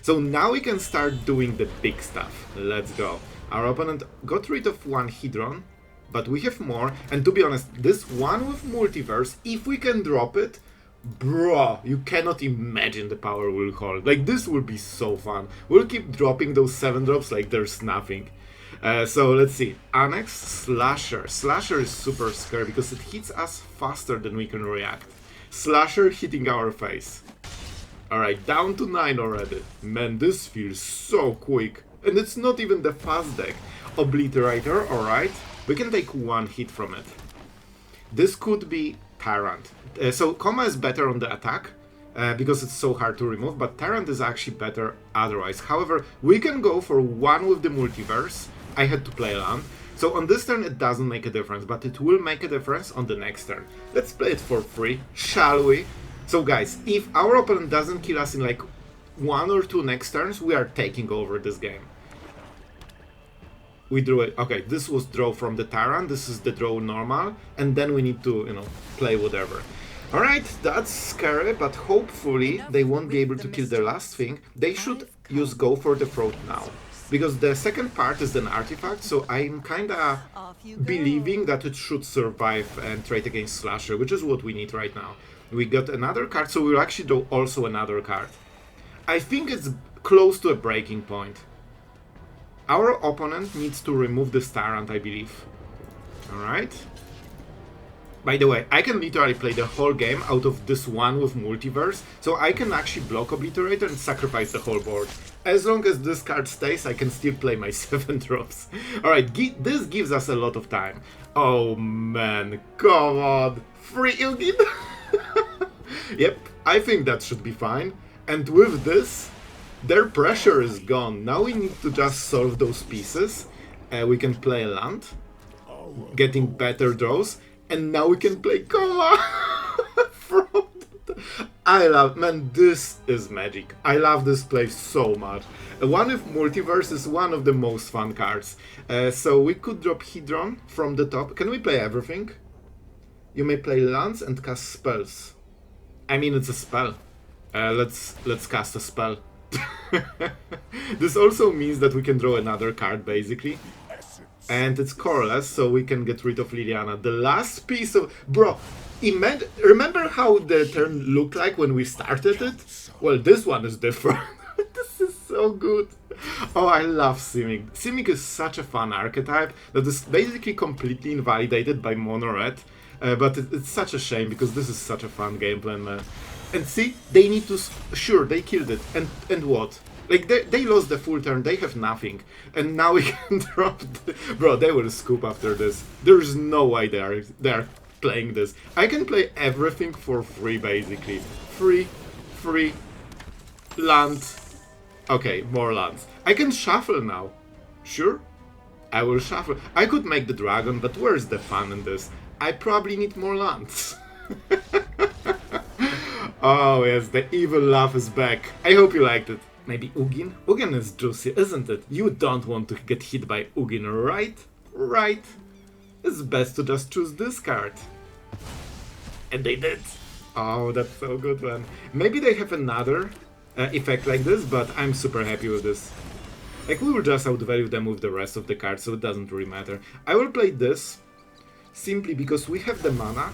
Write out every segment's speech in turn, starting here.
So now we can start doing the big stuff. Let's go. Our opponent got rid of one Hedron, but we have more. And to be honest, this one with Multiverse, if we can drop it, bro, you cannot imagine the power we'll hold. Like, this will be so fun. We'll keep dropping those 7 drops like there's nothing. So let's see. Annex, Slasher. Slasher is super scary because it hits us faster than we can react. Slasher hitting our face. Alright, down to 9 already. Man, this feels so quick. And it's not even the fast deck. Obliterator, alright. We can take 1 hit from it. This could be Tyrant. So Koma is better on the attack, because it's so hard to remove, but Tyrant is actually better otherwise. However, we can go for 1 with the Multiverse. I had to play land. So on this turn it doesn't make a difference, but it will make a difference on the next turn. Let's play it for free, shall we? So guys, if our opponent doesn't kill us in like 1 or 2 next turns, we are taking over this game. We drew it. Okay, this was draw from the Tyrant, this is the draw normal, and then we need to, you know, play whatever. Alright, that's scary, but hopefully they won't be able to kill the last thing. They should use Go for the Throat now. Because the second part is an artifact, so I'm kinda believing that it should survive and trade against Slasher, which is what we need right now. We got another card, so we'll actually do also another card. I think it's close to a breaking point. Our opponent needs to remove this Tyrant, I believe. Alright. By the way, I can literally play the whole game out of this one with Multiverse, so I can actually block Obliterator and sacrifice the whole board. As long as this card stays, I can still play my 7 drops. Alright, this gives us a lot of time. Oh man, come on! Free Ugin! Yep, I think that should be fine. And with this, their pressure is gone. Now we need to just solve those pieces. We can play land, getting better draws. And now we can play Koma from I love, man, this is magic. I love this play so much. One with Multiverse is one of the most fun cards. So we could drop Hedron from the top. Can we play everything? You may play lands and cast spells. I mean, it's a spell. Let's cast a spell. This also means that we can draw another card, basically. And it's colorless, so we can get rid of Liliana. The last piece of... Bro, remember how the turn looked like when we started it? Well, this one is different. This is so good. Oh, I love Simic. Simic is such a fun archetype that is basically completely invalidated by Mono Red. But it's such a shame, because this is such a fun game plan, man. And see, they need to... Sure, they killed it. And what? Like, they lost the full turn, they have nothing. And now we can drop... Bro, they will scoop after this. There's no way they are playing this. I can play everything for free, basically. Free, land. Okay, more lands. I can shuffle now. Sure, I will shuffle. I could make the dragon, but where's the fun in this? I probably need more lands. Oh yes, the evil laugh is back. I hope you liked it. Maybe Ugin? Ugin is juicy, isn't it? You don't want to get hit by Ugin, right? Right. It's best to just choose this card. And they did. Oh, that's so good, man. Maybe they have another effect like this, but I'm super happy with this. Like, we will just outvalue them with the rest of the cards, so it doesn't really matter. I will play this simply because we have the mana.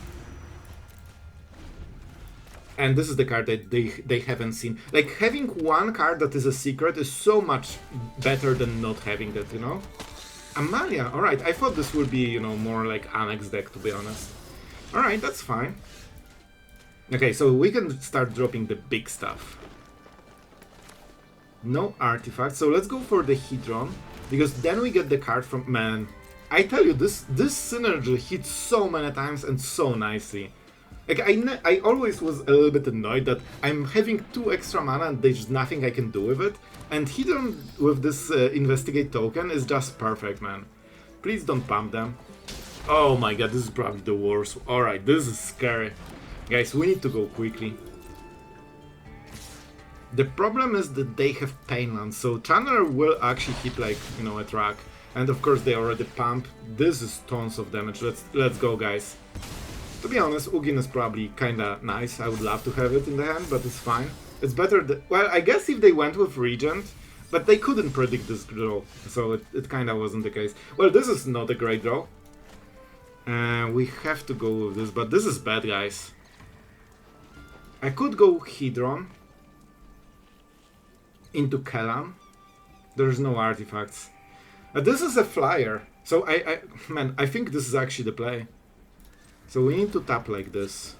And this is the card that they haven't seen. Like, having one card that is a secret is so much better than not having that, you know? Amalia, alright, I thought this would be, you know, more like Annex deck, to be honest. Alright, that's fine. Okay, so we can start dropping the big stuff. No artifacts, so let's go for the Hedron, because then we get the card from... Man, I tell you, this synergy hits so many times and so nicely. Like, I always was a little bit annoyed that I'm having 2 extra mana and there's nothing I can do with it. And Hedron with this Investigate token is just perfect, man. Please don't pump them. Oh my god, this is probably the worst. Alright, this is scary. Guys, we need to go quickly. The problem is that they have Painland, so Channeler will actually hit, like, you know, a track. And of course they already pump. This is tons of damage. Let's go, guys. To be honest, Ugin is probably kinda nice. I would love to have it in the hand, but it's fine. It's better well, I guess if they went with Regent, but they couldn't predict this draw, so it kinda wasn't the case. Well, this is not a great draw. We have to go with this, but this is bad, guys. I could go Hedron into Kellan. There's no artifacts. This is a flyer, so man, I think this is actually the play. So we need to tap like this.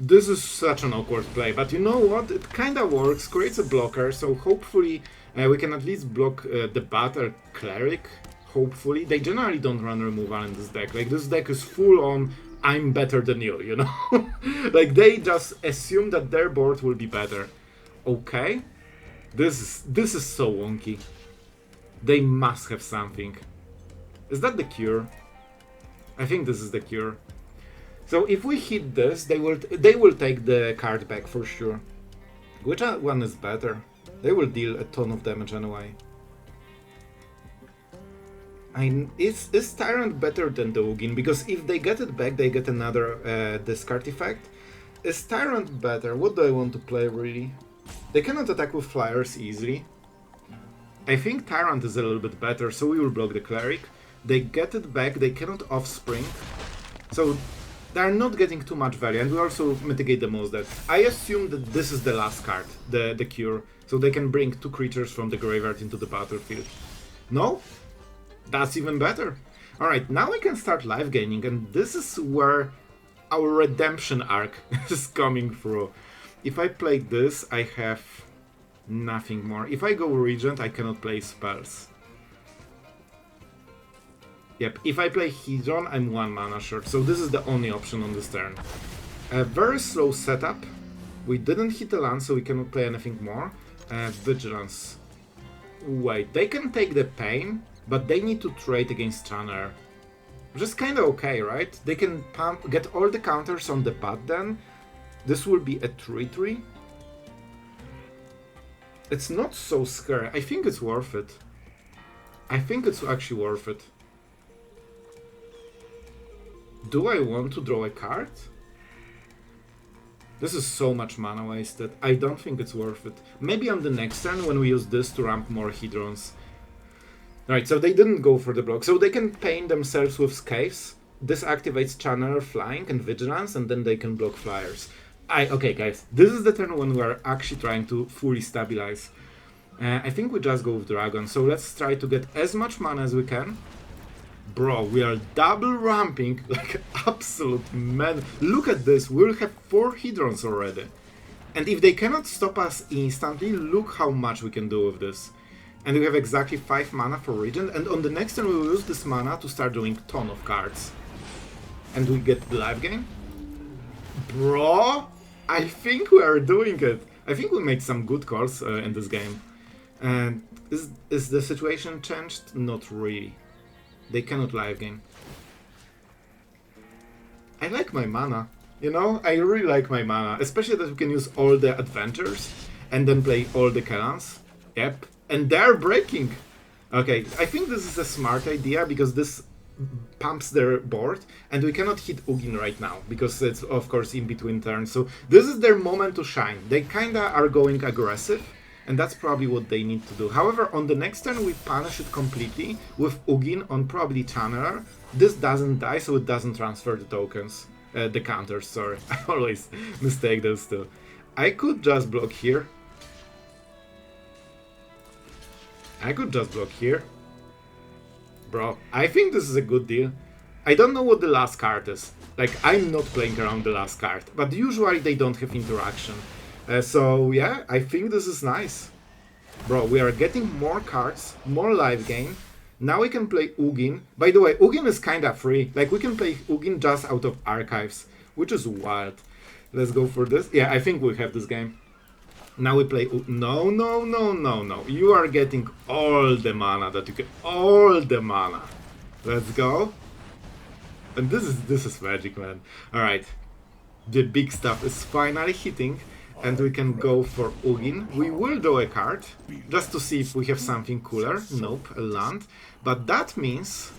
This is such an awkward play, but you know what? It kinda works, creates a blocker, so hopefully we can at least block the Battle Cleric. Hopefully. They generally don't run removal in this deck. Like, this deck is full on, I'm better than you know? Like, they just assume that their board will be better. Okay. This is so wonky. They must have something. Is that the cure? I think this is the cure. So if we hit this, they will take the card back for sure. Which one is better? They will deal a ton of damage anyway. Is Tyrant better than the Ugin? Because if they get it back, they get another discard effect. Is Tyrant better? What do I want to play really? They cannot attack with flyers easily. I think Tyrant is a little bit better, so we will block the Cleric. They get it back, they cannot offspring. So they are not getting too much value, and we also mitigate the most that. I assume that this is the last card, the cure, so they can bring 2 creatures from the graveyard into the battlefield. No? That's even better. Alright, now we can start life gaining, and this is where our redemption arc is coming through. If I play this, I have nothing more. If I go Regent, I cannot play spells. Yep, if I play Hedron, I'm 1 mana short, so this is the only option on this turn. A very slow setup. We didn't hit a land, so we cannot play anything more. Vigilance. Wait, they can take the pain, but they need to trade against Channeler. Which is kinda okay, right? They can get all the counters on the bat then. This will be a 3/3. It's not so scary. I think it's worth it. I think it's actually worth it. Do I want to draw a card? This is so much mana wasted. I don't think it's worth it. Maybe on the next turn when we use this to ramp more Hedrons. Alright, so they didn't go for the block. So they can paint themselves with Scaves. This activates Channeler, Flying, and Vigilance, and then they can block Flyers. Okay, guys, this is the turn when we're actually trying to fully stabilize. I think we just go with Dragon. So let's try to get as much mana as we can. Bro, we are double ramping like absolute man. Look at this, we'll have 4 Hedrons already. And if they cannot stop us instantly, look how much we can do with this. And we have exactly 5 mana for Regent, and on the next turn we will use this mana to start doing a ton of cards. And we get the life gain. Bro, I think we are doing it. I think we made some good calls in this game. And is the situation changed? Not really. They cannot live gain. I like my mana. You know, I really like my mana. Especially that we can use all the adventures and then play all the Kellans. Yep. And they're breaking. Okay, I think this is a smart idea because this pumps their board and we cannot hit Ugin right now because it's of course in between turns. So this is their moment to shine. They kinda are going aggressive. And that's probably what they need to do. However, on the next turn we punish it completely with Ugin on probably Channeler. This doesn't die, so it doesn't transfer the tokens. The counters, sorry. I always mistake those two. I could just block here. Bro, I think this is a good deal. I don't know what the last card is. Like, I'm not playing around the last card. But usually they don't have interaction. So yeah, I think this is nice. Bro, we are getting more cards, more life gain. Now we can play Ugin. By the way, Ugin is kinda free. Like, we can play Ugin just out of archives, which is wild. Let's go for this. Yeah, I think we have this game. Now we play No. You are getting all the mana that you can. All the mana. Let's go. And this is magic, man. Alright. The big stuff is finally hitting. And we can go for Ugin. We will draw a card, just to see if we have something cooler. Nope, a land. But that means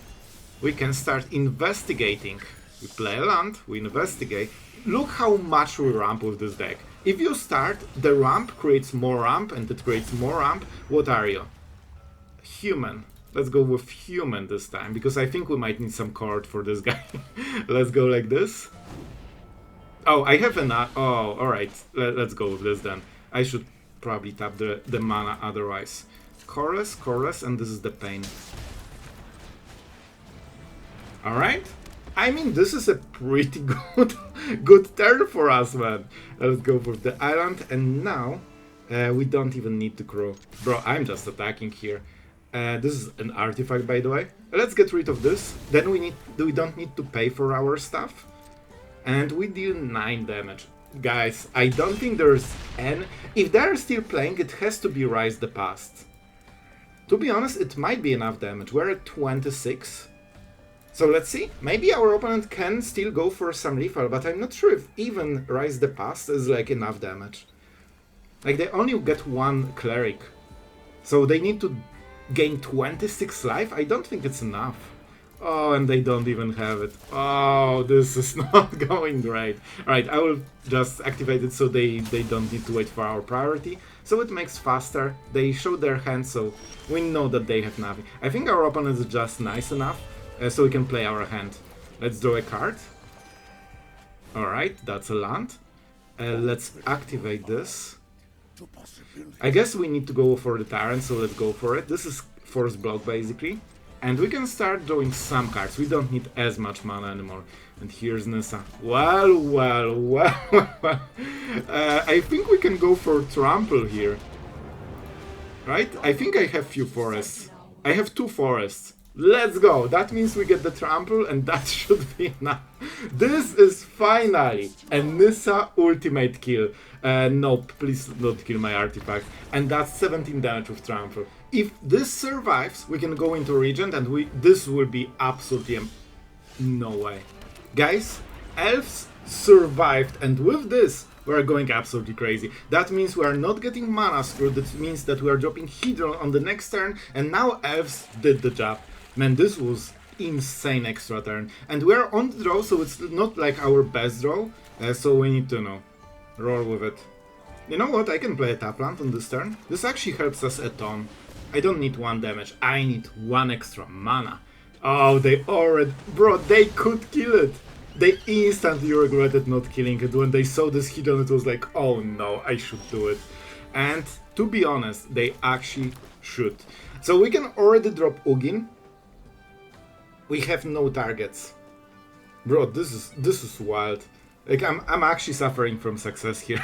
we can start investigating We play a land, we investigate. Look how much we ramp with this deck. If you start, the ramp creates more ramp, and it creates more ramp. What are you? Human. Let's go with human this time, because I think we might need some card for this guy. Let's go like this. Oh, I have an... Oh, alright. Let's go with this then. I should probably tap the mana otherwise. Chorus, and this is the pain. Alright. I mean, this is a pretty good turn for us, man. Let's go for the island, and now we don't even need to crow. Bro, I'm just attacking here. This is an artifact, by the way. Let's get rid of this. Then we don't need to pay for our stuff. And we deal 9 damage. Guys, I don't think there's any... If they're still playing, it has to be Rise the Past. To be honest, it might be enough damage. We're at 26. So let's see. Maybe our opponent can still go for some refill, but I'm not sure if even Rise the Past is like enough damage. Like, they only get 1 cleric. So they need to gain 26 life? I don't think it's enough. Oh, and they don't even have it. Oh, this is not going great. Alright, I will just activate it so they don't need to wait for our priority. So it makes faster. They show their hand, so we know that they have nothing. I think our opponent is just nice enough, so we can play our hand. Let's draw a card. Alright, that's a land. Let's activate this. I guess we need to go for the Tyrant, so let's go for it. This is force block, basically. And we can start drawing some cards. We don't need as much mana anymore. And here's Nissa. Well. I think we can go for Trample here. Right? I think I have few forests. I have 2 forests. Let's go. That means we get the Trample, and that should be enough. This is finally a Nissa ultimate kill. No, please don't kill my artifact. And that's 17 damage with Trample. If this survives, we can go into Regent, and this will be absolutely... No way. Guys, Elves survived, and with this, we're going absolutely crazy. That means we are not getting mana screwed. That means that we are dropping Hedron on the next turn, and now Elves did the job. Man, this was insane extra turn. And we're on the draw, so it's not like our best draw, so we need to, roll with it. You know what, I can play a tap land on this turn. This actually helps us a ton. I don't need 1 damage, I need 1 extra mana. Oh, they already... Bro, they could kill it! They instantly regretted not killing it. When they saw this Hedron, it was like, oh no, I should do it. And to be honest, they actually should. So we can already drop Ugin. We have no targets. Bro, this is wild. Like, I'm actually suffering from success here.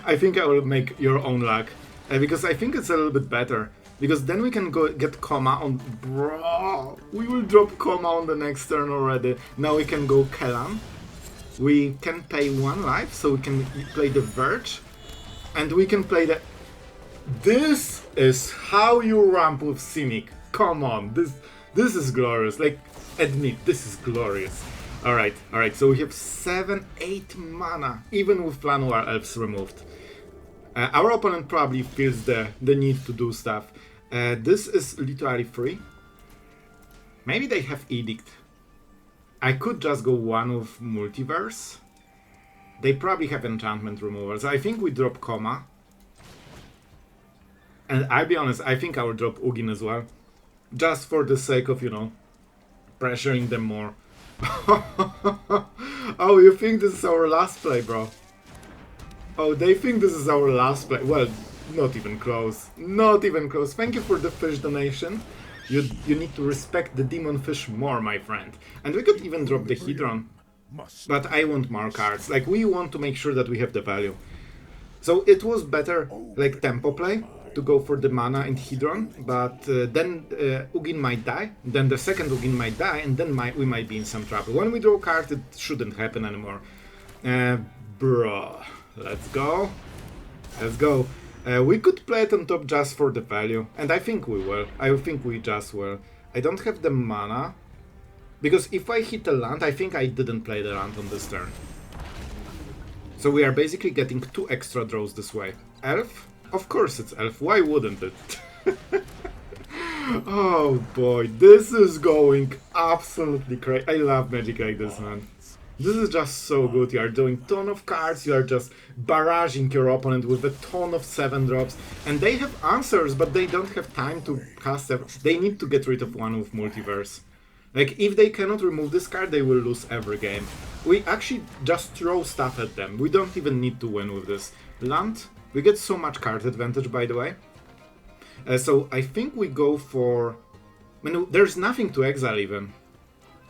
I think I will make your own luck. Because I think it's a little bit better. Because then we can go get Koma on... Bro! We will drop Koma on the next turn already. Now we can go Kellan. We can pay 1 life, so we can play the Verge. And we can play the... This is how you ramp with Simic. Come on, this is glorious. Like, admit, this is glorious. Alright, so we have 7, 8 mana, even with Llanowar Elves removed. Our opponent probably feels the need to do stuff. This is literally free. Maybe they have Edict. I could just go 1 with Multiverse. They probably have enchantment removal, so I think we drop Koma. And I'll be honest, I think I will drop Ugin as well. Just for the sake of, pressuring them more. Oh, you think this is our last play, bro? Oh, they think this is our last play. Well, not even close. Not even close. Thank you for the fish donation. You need to respect the demon fish more, my friend. And we could even drop the Hedron. But I want more cards. Like, we want to make sure that we have the value. So it was better, like, tempo play to go for the mana and Hedron, but then Ugin might die, then the second Ugin might die, and then we might be in some trouble. When we draw a card, it shouldn't happen anymore. Bro, let's go. Let's go. We could play it on top just for the value, and I think we will. I think we just will. I don't have the mana, because if I hit a land, I think I didn't play the land on this turn. So we are basically getting 2 extra draws this way. Elf? Of course it's Elf, why wouldn't it? Oh boy, this is going absolutely crazy. I love magic like this, man. This is just so good. You are doing ton of cards, you are just barraging your opponent with a ton of 7-drops, and they have answers, but they don't have time to cast them. They need to get rid of one with Multiverse. Like, if they cannot remove this card, they will lose every game. We actually just throw stuff at them. We don't even need to win with this. Land, we get so much card advantage, by the way. So I think we go for... I mean, there's nothing to exile even.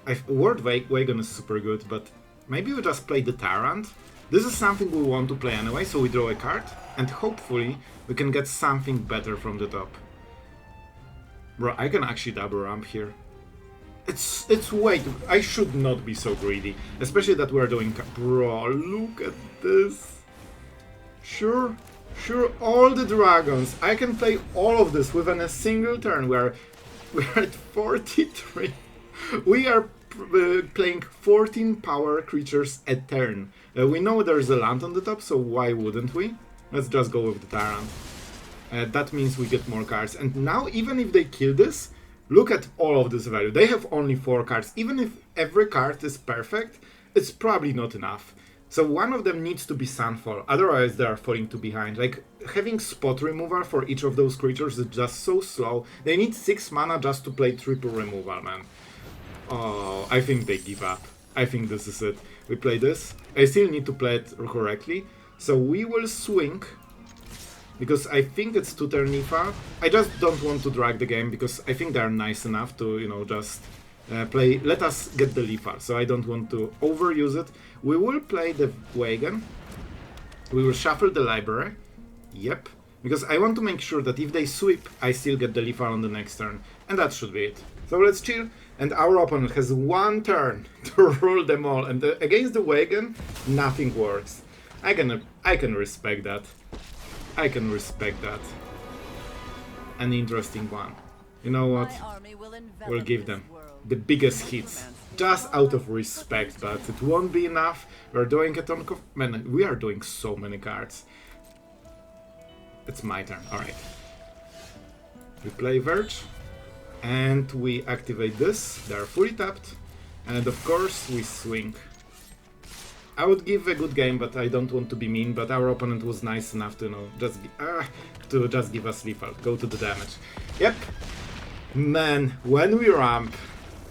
Worldwagon is super good, but maybe we just play the Tyrant. This is something we want to play anyway, so we draw a card, and hopefully we can get something better from the top. Bro, I can actually double ramp here. It's way too... I should not be so greedy, especially that we're doing... Bro, look at this. Sure, all the dragons. I can play all of this within a single turn. We're at 43. We are playing 14 power creatures a turn. We know there's a land on the top, so why wouldn't we? Let's just go with the Tyrant. That means we get more cards. And now, even if they kill this, look at all of this value. They have only 4 cards. Even if every card is perfect, it's probably not enough. So one of them needs to be Sunfall, otherwise they are falling too behind. Like, having spot removal for each of those creatures is just so slow. They need 6 mana just to play triple removal, man. Oh, I think they give up. I think this is it. We play this. I still need to play it correctly. So we will swing, because I think it's 2-turn Nissa. I just don't want to drag the game, because I think they are nice enough to, you know, just play. Let us get the Leafar, so I don't want to overuse it. We will play the Wagon. We will shuffle the library. Yep. Because I want to make sure that if they sweep, I still get the Leafar on the next turn. And that should be it. So let's chill. And our opponent has 1 turn to rule them all. And against the Wagon, nothing works. I can respect that. I can respect that. An interesting one. You know what? We'll give them the biggest hits. Just out of respect, but it won't be enough. We're doing a ton of... Man, we are doing so many cards. It's my turn, alright. We play Verge. And we activate this. They are fully tapped. And of course, we swing. I would give a good game, but I don't want to be mean. But our opponent was nice enough to, you know, just give us lethal. Go to the damage. Yep. Man, when we ramp,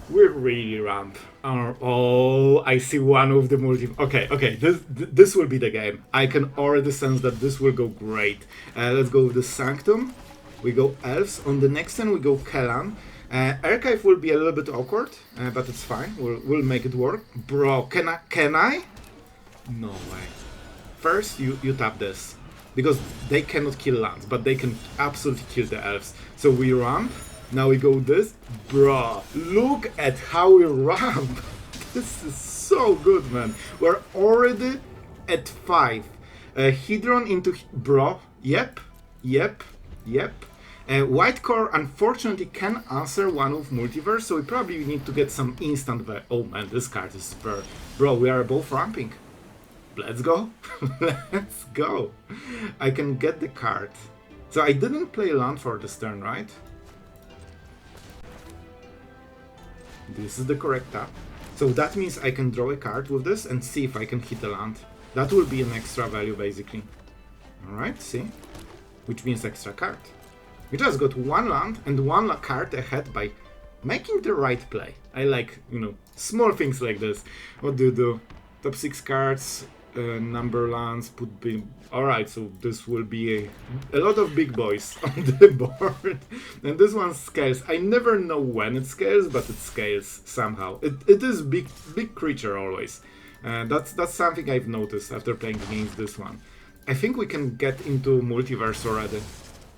we really ramp. Oh, I see one of the multi... Okay, this will be the game. I can already sense that this will go great. Let's go with the Sanctum. We go Elves. On the next turn, we go Kellan. Archive will be a little bit awkward, but it's fine. We'll make it work. Bro, can I? No way. First, you tap this. Because they cannot kill lands, but they can absolutely kill the Elves. So we ramp. Now we go this. Bro, look at how we ramp. This is so good, man. We're already at 5. Hedron into... Bro, yep. White Core unfortunately can answer one of Multiverse, so we probably need to get some instant... Oh man, this card is super... Bro, we are both ramping. Let's go. Let's go. I can get the card. So I didn't play land for this turn, right? This is the correct tap. So that means I can draw a card with this and see if I can hit a land. That will be an extra value, basically. Alright, see? Which means extra card. We just got 1 land and 1 card ahead by making the right play. I like, you know, small things like this. What do you do? Top 6 cards, number lands, put big... Alright, so this will be a lot of big boys on the board. And this one scales. I never know when it scales, but it scales somehow. It is big creature always. That's something I've noticed after playing against this one. I think we can get into Multiverse already.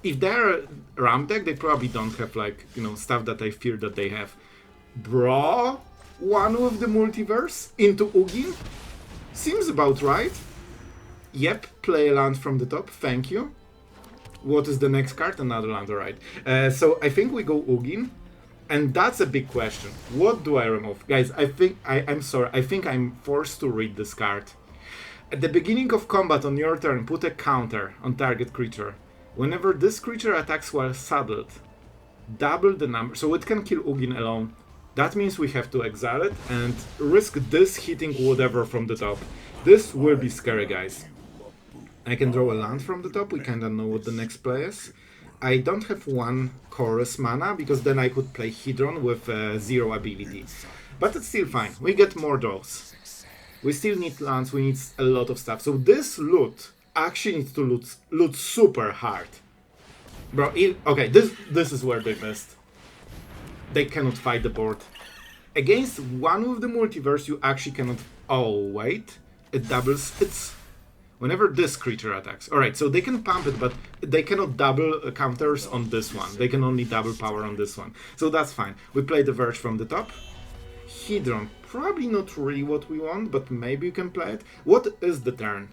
If they're a ramp deck, they probably don't have, like, you know, stuff that I fear that they have. Bro, one with the Multiverse into Ugin? Seems about right. Yep, play a land from the top, thank you. What is the next card? Another land, alright. So I think we go Ugin. And that's a big question. What do I remove? Guys, I'm sorry, I think I'm forced to read this card. At the beginning of combat on your turn, put a counter on target creature. Whenever this creature attacks while saddled, double the number, so it can kill Ugin alone. That means we have to exile it and risk this hitting whatever from the top. This will be scary, guys. I can draw a land from the top, we kinda know what the next play is. I don't have one chorus mana, because then I could play Hedron with 0 ability. But it's still fine, we get more draws. We still need lands, we need a lot of stuff. So this loot actually needs to loot super hard. Bro, okay, this is where they missed. They cannot fight the board. Against one with the multiverse, you actually cannot... Oh, wait. It doubles... It's... Whenever this creature attacks. Alright, so they can pump it, but they cannot double counters on this one. They can only double power on this one. So that's fine. We play the Verge from the top. Hedron, probably not really what we want, but maybe you can play it. What is the turn?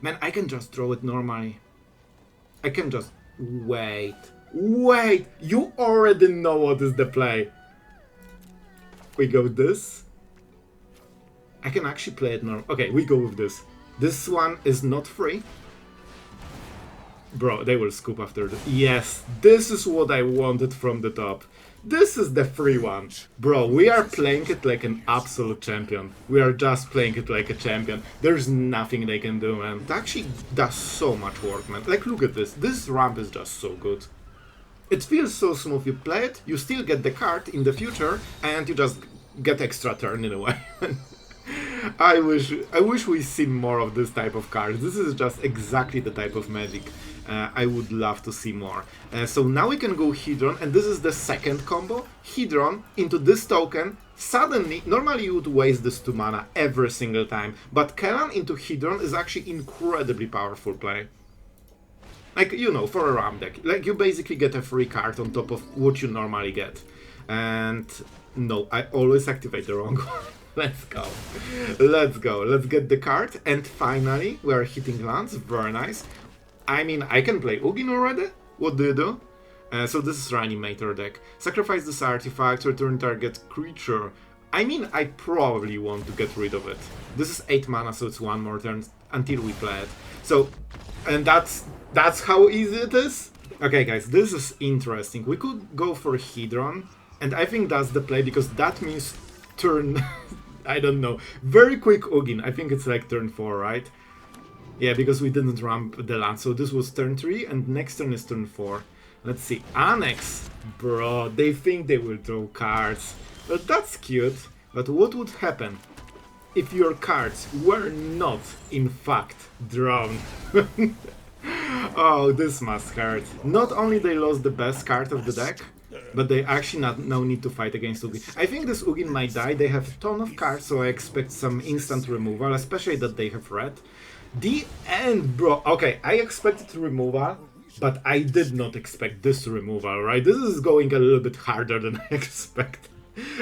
Man, I can just draw it normally. I can just... Wait, you already know what is the play. We go with this. I can actually play it normal. Okay, we go with this. This one is not free. Bro, they will scoop after this. Yes, this is what I wanted from the top. This is the free one. Bro, we are playing it like an absolute champion. We are just playing it like a champion. There's nothing they can do, man. It actually does so much work, man. Like, look at this. This ramp is just so good. It feels so smooth. You play it, you still get the card in the future, and you just get extra turn in a way. I wish we see more of this type of cards. This is just exactly the type of magic I would love to see more. So now we can go Hedron, and this is the second combo. Hedron into this token. Suddenly, normally you would waste this 2 mana every single time, but Kellan into Hedron is actually incredibly powerful play. Like, you know, for a RAM deck. Like, you basically get a free card on top of what you normally get. And no, I always activate the wrong one. Let's go. Let's go. Let's get the card. And finally, we are hitting lands. Very nice. I mean, I can play Ugin already. What do you do? So this is Reanimator deck. Sacrifice this artifact, return target creature. I mean, I probably want to get rid of it. This is 8 mana, so it's 1 more turn until we play it. So, and that's how easy it is. Okay, guys, this is interesting. We could go for Hedron, and I think that's the play, because that means turn... I don't know. Very quick Ugin. I think it's like turn 4, right? Yeah, because we didn't ramp the land. So this was turn 3, and next turn is turn 4. Let's see. Annex. Bro, they think they will draw cards. But that's cute. But what would happen if your cards were not, in fact, drawn? Oh, this must hurt. Not only they lost the best card of the deck, but they actually now need to fight against Ugin. I think this Ugin might die. They have a ton of cards, so I expect some instant removal, especially that they have red. The end, bro. Okay, I expected removal, but I did not expect this removal, right? This is going a little bit harder than I expected.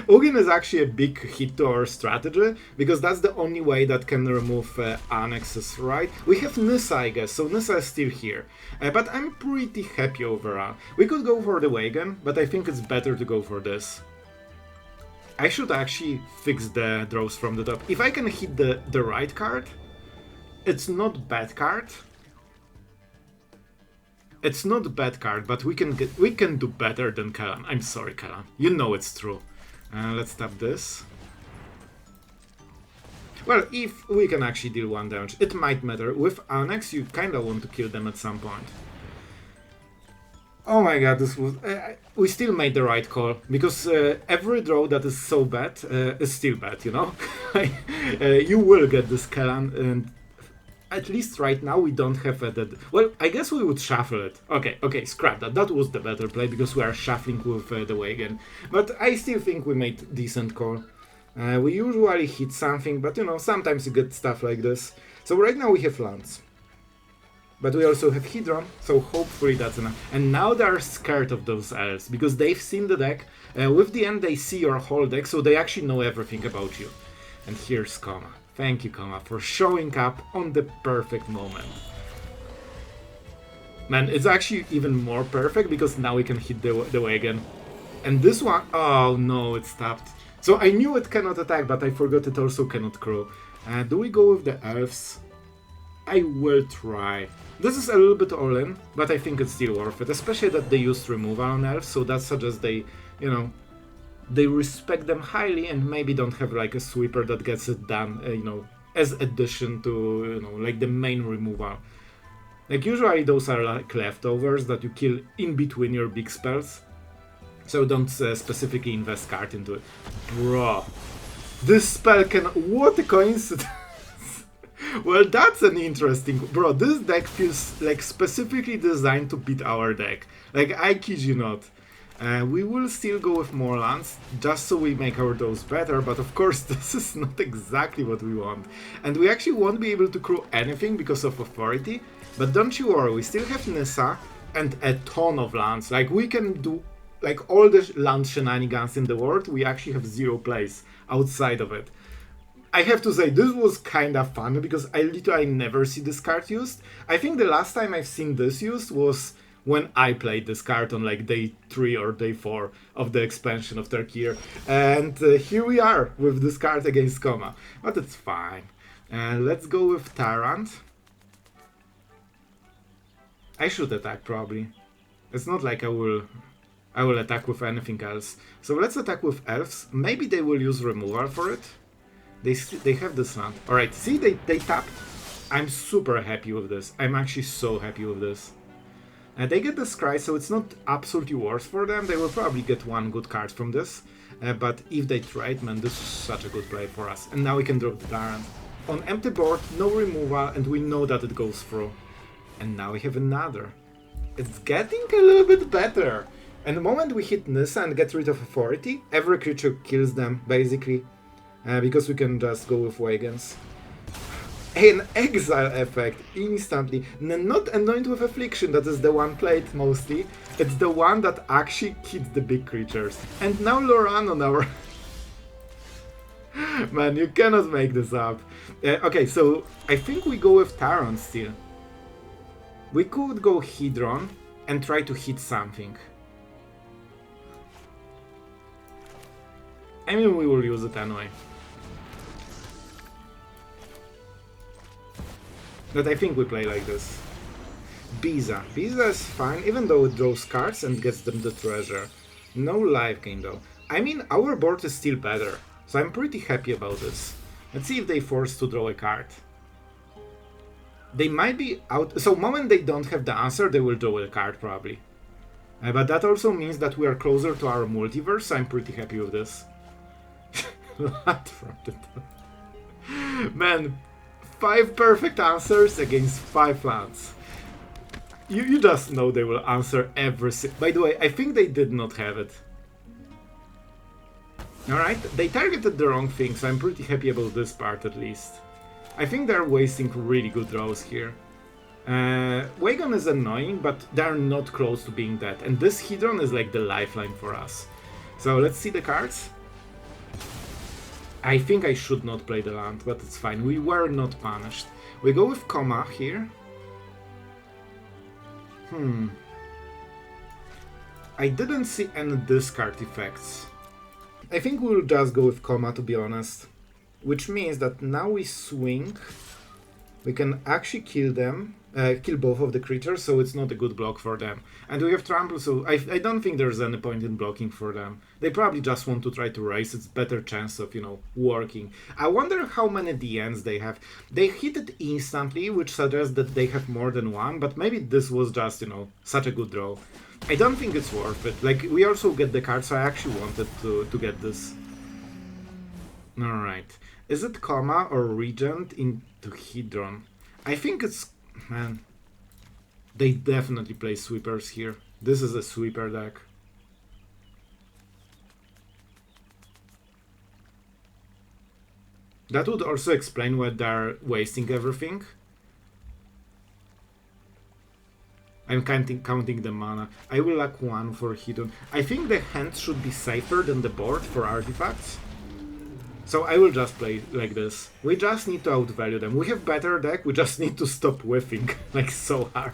Ugin is actually a big hit to our strategy, because that's the only way that can remove annexes, right? We have Nissa, I guess, so Nissa is still here. But I'm pretty happy overall. We could go for the wagon, but I think it's better to go for this. I should actually fix the draws from the top. If I can hit the right card, it's not bad card. It's not a bad card, but we can do better than Kellan. I'm sorry, Kellan. You know it's true. Let's tap this. Well, if we can actually deal 1 damage, it might matter. With Annex, you kinda want to kill them at some point. Oh my god, this was... we still made the right call, because every draw that is so bad is still bad, you know? You will get this Kellan, and at least right now we don't have a... Well, I guess we would shuffle it. Okay, scrap that. That was the better play, because we are shuffling with the wagon. But I still think we made decent call. We usually hit something, but you know, sometimes you get stuff like this. So right now we have lands. But we also have Hedron, so hopefully that's enough. And now they are scared of those elves, because they've seen the deck. With the end they see your whole deck, so they actually know everything about you. And here's Koma. Thank you, Koma, for showing up on the perfect moment. Man, it's actually even more perfect, because now we can hit the wagon. And this one... Oh no, it stopped. So I knew it cannot attack, but I forgot it also cannot crew. Do we go with the elves? I will try. This is a little bit all in, but I think it's still worth it, especially that they used removal on elves, so that suggests they, you know, they respect them highly and maybe don't have like a sweeper that gets it done, you know, as addition to, you know, like the main removal. Like usually those are like leftovers that you kill in between your big spells, so don't specifically invest card into it. Bro, this spell can... What a coincidence! Well, that's an interesting... Bro, this deck feels like specifically designed to beat our deck. Like, I kid you not. We will still go with more lands, just so we make our dose better, but of course this is not exactly what we want. And we actually won't be able to crew anything because of authority, but don't you worry, we still have Nissa and a ton of lands. Like, we can do like all the land shenanigans in the world, we actually have zero place outside of it. I have to say, this was kinda fun, because I literally never see this card used. I think the last time I've seen this used was when I played this card on like day 3 or day 4 of the expansion of Turkey. And here we are with this card against Koma. But it's fine. Let's go with Tyrant. I should attack probably. It's not like I will attack with anything else. So let's attack with elves. Maybe they will use removal for it. They have this land. Alright, see, they tapped. I'm super happy with this. I'm actually so happy with this. They get the Scry, so it's not absolutely worse for them. They will probably get one good card from this. But if they trade, man, this is such a good play for us. And now we can drop the Tyrant. On empty board, no removal, and we know that it goes through. And now we have another. It's getting a little bit better. And the moment we hit Nissa and get rid of authority, every creature kills them, basically. Because we can just go with wagons. An exile effect instantly. Not Anoint with Affliction, that is the one played mostly. It's the one that actually hits the big creatures. And now Loran on our... Man, you cannot make this up. Okay, so I think we go with Tyrant still. We could go Hedron and try to hit something. I mean, we will use it anyway. But I think we play like this. Biza. Biza is fine, even though it draws cards and gets them the treasure. No life gain though. I mean, our board is still better, so I'm pretty happy about this. Let's see if they force to draw a card. They might be out... So, moment they don't have the answer, they will draw a card probably. But that also means that we are closer to our multiverse, so I'm pretty happy with this. Land from the top. Man, 5 perfect answers against 5 lands. You just know they will answer every... By the way, I think they did not have it. Alright, they targeted the wrong thing, so I'm pretty happy about this part at least. I think they're wasting really good draws here. Wagon is annoying, but they're not close to being dead. And this Hedron is like the lifeline for us. So let's see the cards. I think I should not play the land, but it's fine. We were not punished. We go with Koma here. I didn't see any discard effects. I think we'll just go with Koma, to be honest. Which means that now we swing. We can actually kill them. Kill both of the creatures, so it's not a good block for them. And we have Trample, so I don't think there's any point in blocking for them. They probably just want to try to raise its better chance of, you know, working. I wonder how many DNs they have. They hit it instantly, which suggests that they have more than one, but maybe this was just, you know, such a good draw. I don't think it's worth it. Like, we also get the card, so I actually wanted to get this. Alright. Is it Koma or Regent into Hedron? I think it's... Man, they definitely play sweepers here. This is a sweeper deck. That would also explain why they're wasting everything. I'm counting the mana. I will lack 1 for Hedron. I think the hand should be safer than the board for artifacts. So I will just play like this. We just need to outvalue them. We have better deck, we just need to stop whiffing, like so hard.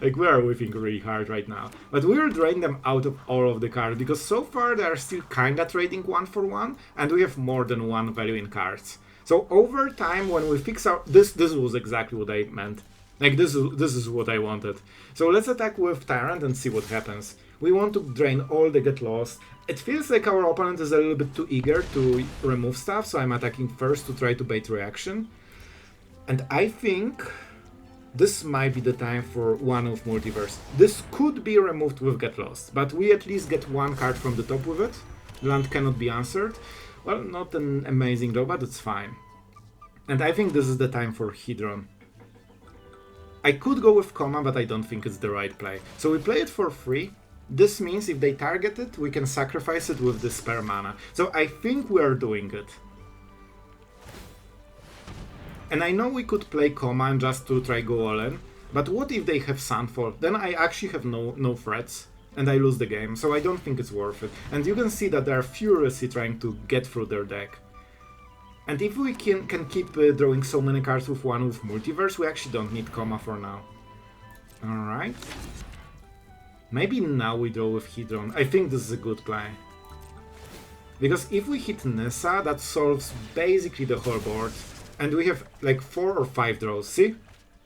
Like we are whiffing really hard right now. But we will drain them out of all of the cards, because so far they are still kinda trading 1 for 1, and we have more than 1 value in cards. So over time, when we fix our... This was exactly what I meant. Like, this is what I wanted. So let's attack with Tyrant and see what happens. We want to drain all the Get Lost. It feels like our opponent is a little bit too eager to remove stuff, so I'm attacking first to try to bait reaction. And I think this might be the time for one of Multiverse. This could be removed with Get Lost, but we at least get one card from the top with it. Land cannot be answered. Well, not an amazing draw, but it's fine. And I think this is the time for Hedron. I could go with Koma, but I don't think it's the right play. So we play it for free. This means if they target it, we can sacrifice it with the spare mana. So I think we are doing it. And I know we could play Koma and just to try go all in, but what if they have Sunfall? Then I actually have no threats, and I lose the game, so I don't think it's worth it. And you can see that they are furiously trying to get through their deck. And if we can keep drawing so many cards with one with Multiverse, we actually don't need Koma for now. Alright. Maybe now we draw with Hedron. I think this is a good play. Because if we hit Nissa, that solves basically the whole board. And we have like 4 or 5 draws, see?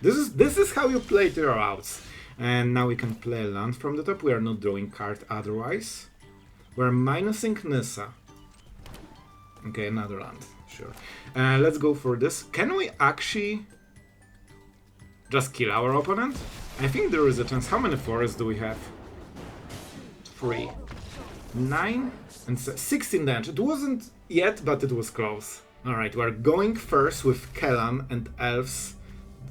This is how you play to your outs. And now we can play a land from the top. We are not drawing card otherwise. We're minusing Nissa. Okay, another land. Sure. Let's go for this. Can we actually just kill our opponent? I think there is a chance. How many forests do we have? 3. 9 and 16 damage. It wasn't yet, but it was close. Alright, we're going first with Kellan and Elves.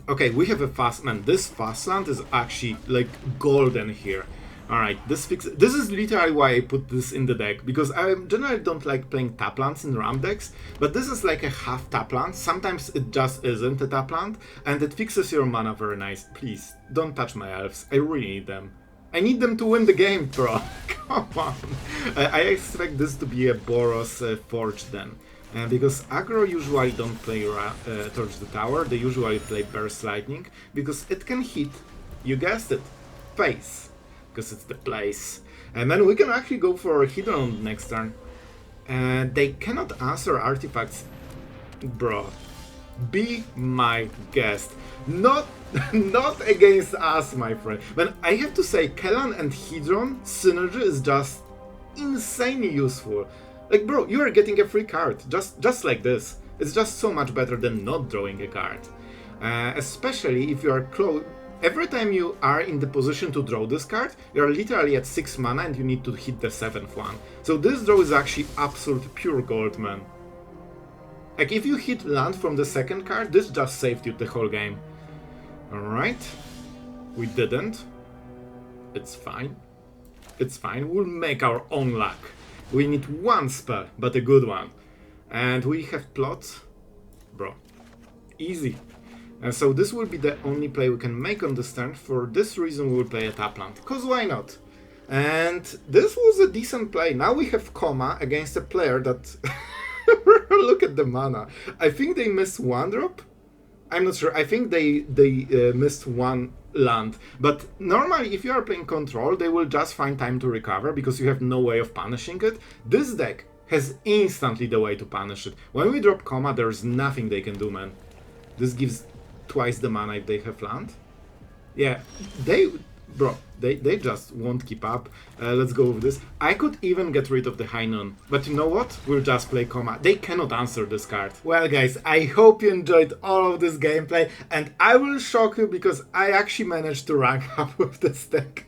Okay, we have a fast man. This fast land is actually like golden here. Alright, this is literally why I put this in the deck, because I generally don't like playing tap lands in ramp decks, but this is like a half tap land. Sometimes it just isn't a tap land, and it fixes your mana very nice. Please, don't touch my elves. I really need them. I need them to win the game, bro. Come on. I expect this to be a Boros Forge then. Because aggro usually don't play Torch the Tower, they usually play Burst Lightning, because it can hit, you guessed it, face. Because it's the place. And then we can actually go for Hedron next turn. They cannot answer artifacts. Bro, be my guest. Not against us, my friend. But I have to say, Kellan and Hedron synergy is just insanely useful. Like, bro, you are getting a free card, just like this. It's just so much better than not drawing a card. Especially if you are close. Every time you are in the position to draw this card, you are literally at 6 mana and you need to hit the 7th one. So this draw is actually absolute pure gold, man. Like, if you hit land from the second card, this just saved you the whole game. Alright. We didn't. It's fine. It's fine. We'll make our own luck. We need one spell, but a good one. And we have plots. Bro. Easy. So this will be the only play we can make on this turn. For this reason we will play a tap land, cause why not? And this was a decent play. Now we have Koma against a player that... Look at the mana. I think they missed 1 drop? I'm not sure. I think they missed 1 land. But normally if you are playing control, they will just find time to recover because you have no way of punishing it. This deck has instantly the way to punish it. When we drop Koma, there's nothing they can do, man. This gives twice the mana if they have land. Yeah, they just won't keep up. Let's go with this. I could even get rid of the High Noon, but you know what? We'll just play Koma. They cannot answer this card. Well guys, I hope you enjoyed all of this gameplay, and I will shock you because I actually managed to rank up with this deck.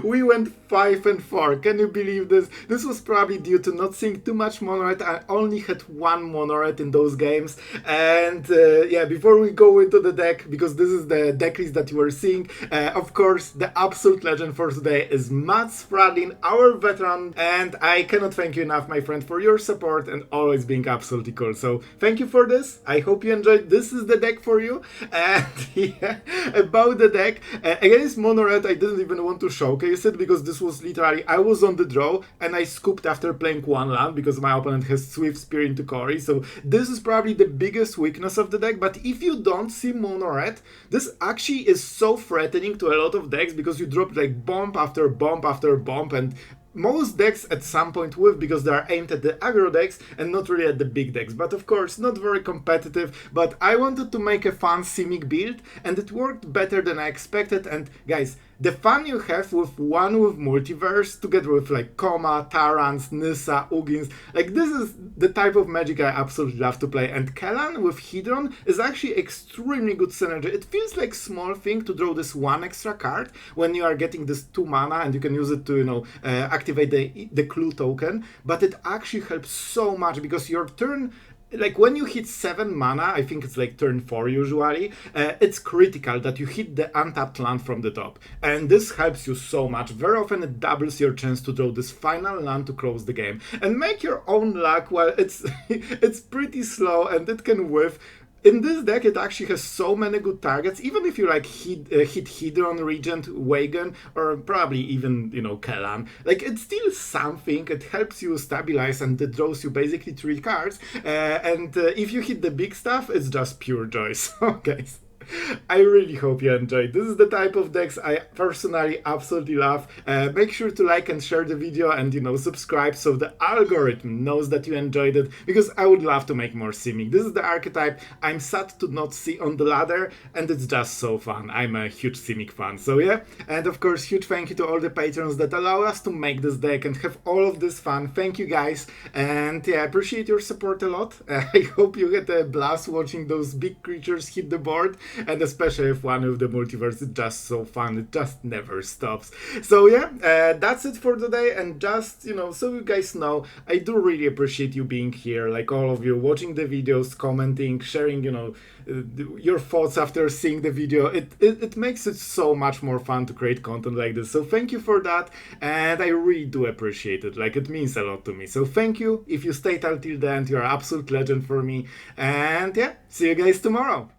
We went 5 and 4. Can you believe this? This was probably due to not seeing too much mono red. I only had 1 mono red in those games. And yeah, before we go into the deck, because this is the deck list that you were seeing, of course, the absolute legend for today is Mats Fradlin, our veteran. And I cannot thank you enough, my friend, for your support and always being absolutely cool. So thank you for this. I hope you enjoyed. This is the deck for you. And yeah, about the deck, against mono red, I didn't even want to showcase it because this was literally, I was on the draw and I scooped after playing 1 land because my opponent has Swift Spear into Cory. So this is probably the biggest weakness of the deck. But if you don't see mono red, this actually is so threatening to a lot of decks because you drop like bomb after bomb after bomb, and most decks at some point with, because they are aimed at the aggro decks and not really at the big decks. But of course, not very competitive. But I wanted to make a fun Simic build, and it worked better than I expected. And guys, the fun you have with one with Multiverse, together with like Koma, Tyrants, Nissa, Ugins, like this is the type of Magic I absolutely love to play. And Kellan with Hedron is actually extremely good synergy. It feels like small thing to draw this one extra card when you are getting this 2 mana, and you can use it to, you know, activate the clue token. But it actually helps so much, because your turn, like when you hit 7 mana, I think it's like turn 4 usually, it's critical that you hit the untapped land from the top. And this helps you so much. Very often it doubles your chance to draw this final land to close the game. And make your own luck. Well, it's it's pretty slow, and it can whiff. In this deck, it actually has so many good targets. Even if you like hit Hedron Regent, Wagon, or probably even, you know, Kellan, like it's still something. It helps you stabilize, and it draws you basically 3 cards. And if you hit the big stuff, it's just pure joy. So, guys, I really hope you enjoyed. This is the type of decks I personally absolutely love. Make sure to like and share the video, and, you know, subscribe so the algorithm knows that you enjoyed it, because I would love to make more Simic. This is the archetype I'm sad to not see on the ladder, and it's just so fun. I'm a huge Simic fan. So yeah, and of course, huge thank you to all the patrons that allow us to make this deck and have all of this fun. Thank you guys, and yeah, I appreciate your support a lot. I hope you had a blast watching those big creatures hit the board. And especially if one with the Multiverse is just so fun, it just never stops. So yeah, that's it for today. And just, you know, so you guys know, I do really appreciate you being here, like all of you, watching the videos, commenting, sharing, you know, your thoughts after seeing the video. It makes it so much more fun to create content like this. So thank you for that, and I really do appreciate it. Like, it means a lot to me. So thank you. If you stayed until the end, you're an absolute legend for me. And yeah, see you guys tomorrow.